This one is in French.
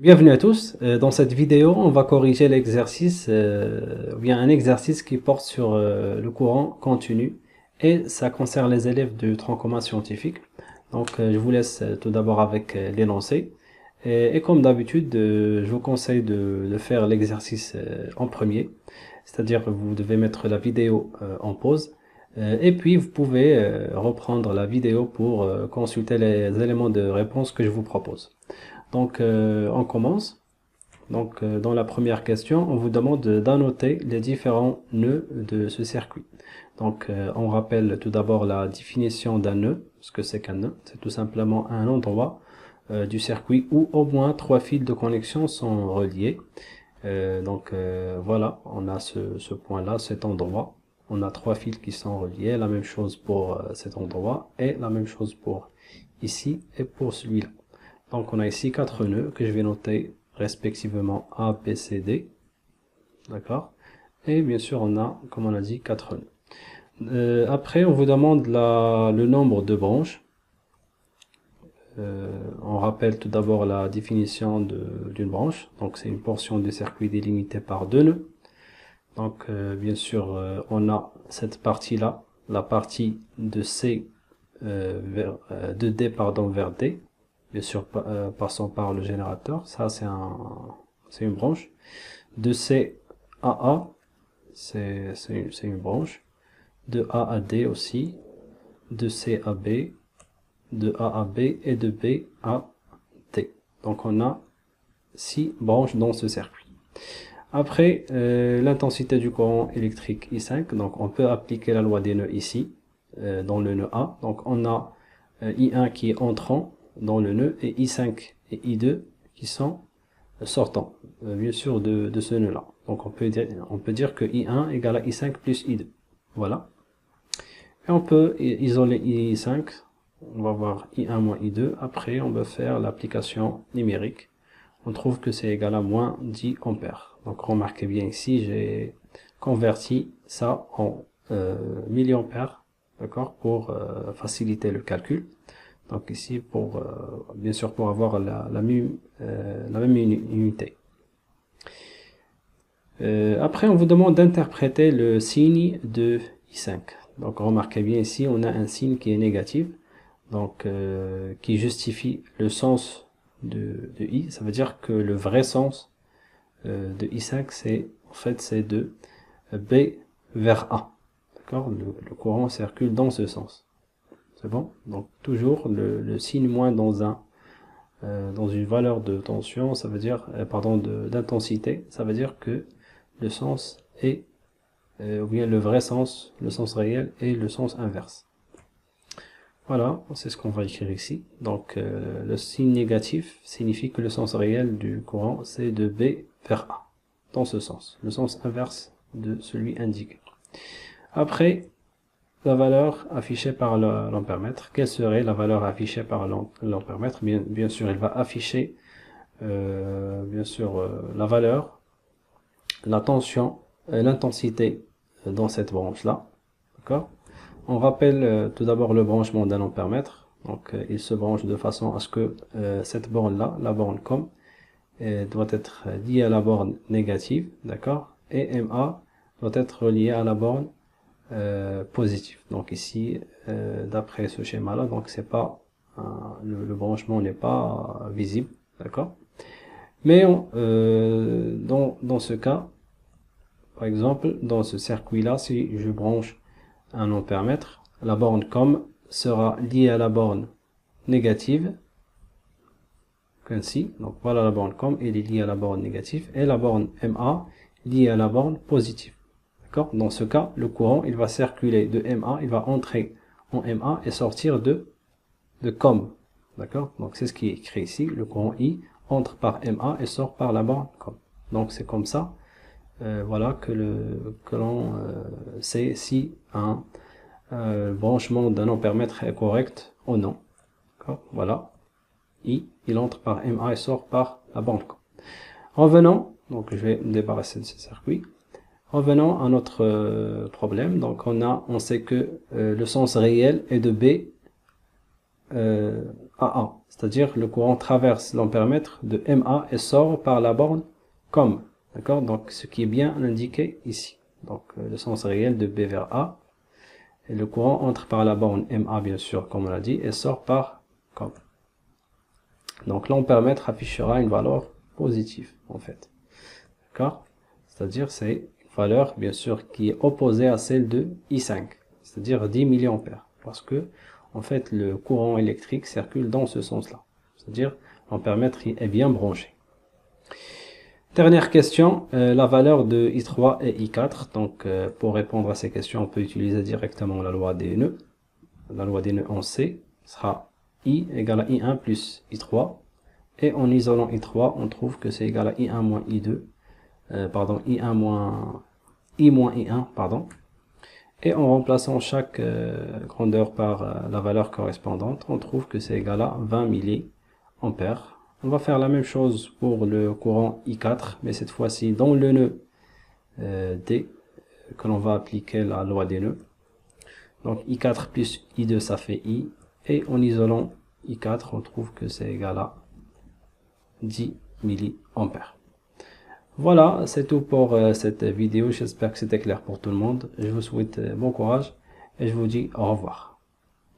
Bienvenue à tous. Dans cette vidéo, on va corriger l'exercice, ou bien un exercice qui porte sur le courant continu et ça concerne les élèves du tronc commun scientifique. Donc, je vous laisse tout d'abord avec l'énoncé. Et comme d'habitude, je vous conseille de faire l'exercice en premier, c'est-à-dire que vous devez mettre la vidéo en pause et puis vous pouvez reprendre la vidéo pour consulter les éléments de réponse que je vous propose. Donc, on commence. Donc, dans la première question, on vous demande d'annoter les différents nœuds de ce circuit. Donc, on rappelle tout d'abord la définition d'un nœud. Ce que c'est qu'un nœud, c'est tout simplement un endroit du circuit où au moins trois fils de connexion sont reliés. Voilà, on a ce point-là, cet endroit. On a trois fils qui sont reliés. La même chose pour cet endroit et la même chose pour ici et pour celui-là. Donc on a ici quatre nœuds que je vais noter respectivement A, B, C, D. D'accord. Et bien sûr on a, comme on a dit, quatre nœuds. Après on vous demande le nombre de branches. On rappelle tout d'abord la définition d'une branche. Donc c'est une portion de circuit délimitée par deux nœuds. Donc bien sûr on a cette partie-là, la partie de C de D pardon, vers D. Bien sûr passant par le générateur, ça c'est une branche. De C à A, c'est une branche. De A à D aussi. De C à B, de A à B et de B à D. Donc on a 6 branches dans ce circuit. Après, l'intensité du courant électrique I5, donc on peut appliquer la loi des nœuds ici, dans le nœud A. Donc on a I1 qui est entrant dans le nœud et I5 et I2 qui sont sortants, bien sûr, de ce nœud-là. Donc on peut dire que I1 égale à I5 plus I2. Voilà. Et on peut isoler I5. On va voir I1 moins I2. Après, on va faire l'application numérique. On trouve que c'est égal à moins 10 ampères. Donc remarquez bien ici, j'ai converti ça en milliampères, d'accord, pour faciliter le calcul. Donc ici, bien sûr, pour avoir la même unité. Après, on vous demande d'interpréter le signe de I5. Donc remarquez bien ici, on a un signe qui est négatif, donc qui justifie le sens de I. Ça veut dire que le vrai sens de I5, c'est de B vers A. D'accord, le courant circule dans ce sens. C'est bon? Donc toujours le signe moins dans une valeur de tension, ça veut dire, pardon, d'intensité, ça veut dire que le sens est, ou bien le vrai sens, le sens réel est le sens inverse. Voilà, c'est ce qu'on va écrire ici. Donc le signe négatif signifie que le sens réel du courant c'est de B vers A, dans ce sens, le sens inverse de celui indiqué. Après, la valeur affichée par l'ampèremètre. Quelle serait la valeur affichée par l'ampèremètre? Bien sûr, elle va afficher la valeur, la tension, l'intensité dans cette branche-là. D'accord? On rappelle tout d'abord le branchement d'un ampèremètre. Donc, il se branche de façon à ce que cette borne-là, la borne COM, doit être liée à la borne négative, d'accord? Et MA doit être relié à la borne positif. Donc ici, d'après ce schéma-là, donc c'est pas le branchement n'est pas visible, d'accord. Mais dans ce cas, par exemple, dans ce circuit-là, si je branche un ampèremètre, la borne COM sera liée à la borne négative, ainsi. Donc voilà la borne COM, elle est liée à la borne négative, et la borne MA liée à la borne positive. Dans ce cas, le courant, il va circuler de MA, il va entrer en MA et sortir de COM. D'accord? Donc c'est ce qui est écrit ici. Le courant I entre par MA et sort par la borne COM. Donc c'est comme ça, voilà, que l'on sait si un branchement d'un ampèremètre est correct ou non. Voilà. I, il entre par MA et sort par la borne COM. Revenons, donc je vais me débarrasser de ce circuit. Revenons à notre problème. Donc on sait que le sens réel est de B AA, c'est-à-dire le courant traverse l'ampèremètre de MA et sort par la borne COM. D'accord? Donc ce qui est bien indiqué ici. Donc le sens réel de B vers A. Et le courant entre par la borne MA, bien sûr, comme on l'a dit, et sort par COM. Donc l'ampèremètre affichera une valeur positive, en fait. D'accord? C'est-à-dire c'est une valeur, bien sûr, qui est opposée à celle de I5, c'est-à-dire 10 milliampères. Parce que, en fait, le courant électrique circule dans ce sens-là. C'est-à-dire, l'ampèremètre est bien branché. Dernière question, la valeur de I3 et I4. Donc, pour répondre à ces questions, on peut utiliser directement la loi des nœuds. La loi des nœuds en C sera I égale à I1 plus I3. Et en isolant I3, on trouve que c'est égal à I1 moins I2. I1 moins I moins I1, pardon. Et en remplaçant chaque grandeur par la valeur correspondante, on trouve que c'est égal à 20 milliampères. On va faire la même chose pour le courant I4, mais cette fois-ci dans le nœud D, que l'on va appliquer la loi des nœuds. Donc I4 plus I2, ça fait I. Et en isolant I4, on trouve que c'est égal à 10 milliampères. Voilà, c'est tout pour cette vidéo. J'espère que c'était clair pour tout le monde. Je vous souhaite bon courage et je vous dis au revoir.